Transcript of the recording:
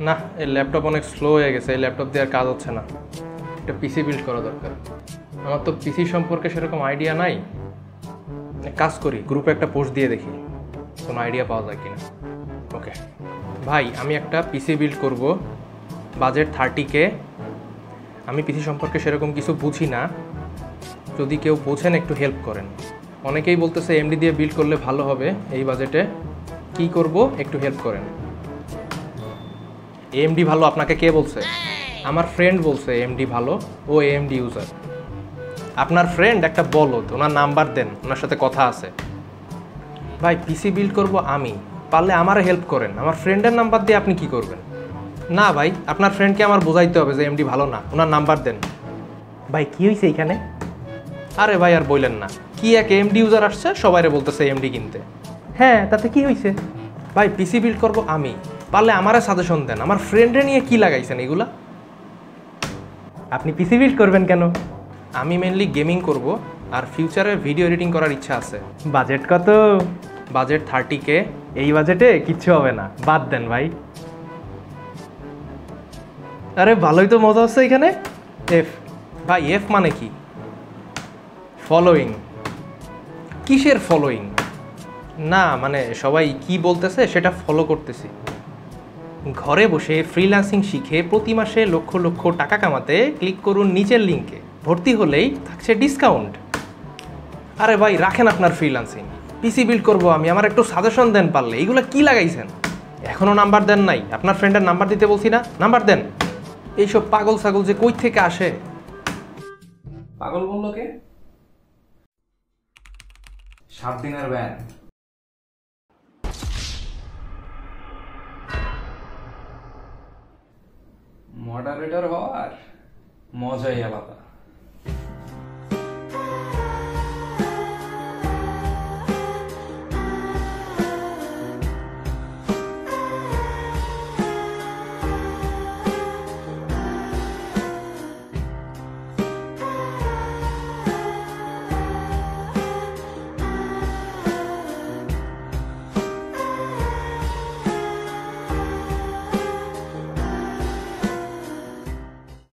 না, এই ল্যাপটপ অনেক স্লো হয়ে গেছে, এই ল্যাপটপ দিয়ে আর কাজ হচ্ছে না। একটা পিসি বিল্ড করা দরকার। আমার তো পিসি সম্পর্কে সেরকম আইডিয়া নাই। এক কাজ করি, গ্রুপে একটা পোস্ট দিয়ে দেখি কোনো আইডিয়া পাওয়া যায় কিনা। ওকে ভাই, আমি একটা পিসি বিল্ড করব, বাজেট 30K। আমি পিসি সম্পর্কে সেরকম কিছু বুঝি না, যদি কেউ বোঝেন একটু হেল্প করেন। অনেকেই বলতেছে এমডি দিয়ে বিল্ড করলে ভালো হবে এই বাজেটে, কি করব একটু হেল্প করেন। এএমডি ভালো আপনাকে কে বলছে? আমার ফ্রেন্ড বলছে এএমডি ভালো, ও এএমডি ইউজার। আপনার ফ্রেন্ড একটা বলদ, ওনার নাম্বার দেন, ওনার সাথে কথা আছে। ভাই পিসি বিল্ড করব আমি, পারলে আমারে হেল্প করেন, আমার ফ্রেন্ডের নাম্বার দিয়ে আপনি কি করবেন? না ভাই, আপনার ফ্রেন্ডকে আমার বোঝাইতে হবে যে এমডি ভালো না, ওনার নাম্বার দেন। ভাই কি হয়েছে এইখানে? আরে ভাই আর বললেন না, কি এক এমডি ইউজার আসছে, সবাইরে বলতেছে এমডি কিনতে। হ্যাঁ, তাতে কি হয়েছে? ভাই পিসি বিল্ড করব আমি, পারলে আমারে সাজেশন দেন, আমার ফ্রেন্ডে নিয়ে কি লাগাইছেন এগুলা? আপনি পিসি বিল্ড করবেন কেন? আমি মেনলি গেমিং করব, আর ফিউচারে ভিডিও এডিটিং করার ইচ্ছা আছে। বাজেট কত? Budget 30K। এই বাজেটে কিচ্ছু হবে না, বাদ দেন ভাই। আরে ভালোই তো মজা হচ্ছে এখানে। এফ ভাই, এফ মানে কি? ফলোয়িং। কিসের ফলোয়িং? না মানে সবাই কি বলতেছে সেটা ফলো করতেছি। ঘরে বসে ফ্রিল্যান্সিং শিখে প্রতি মাসে লক্ষ লক্ষ টাকা কামাতে ক্লিক করুন নিচের লিঙ্কে, ভর্তি হলেই থাকছে ডিসকাউন্ট। আরে ভাই রাখেন আপনার ফ্রিল্যান্সিং, পিসি বিল্ড করবো আমি, আমার একটু সাজেশন দেন পারলে। এইগুলো কি লাগাইছেন? এখনও নাম্বার দেন নাই? আপনার ফ্রেন্ডের নাম্বার দিতে বলছি না, নাম্বার দেন। এইসব পাগল ছাগল যে কই থেকে আসে। পাগল বললো কে? 7 দিনের ব্যান। মডারেটর হওয়ার মজাই আলাদা।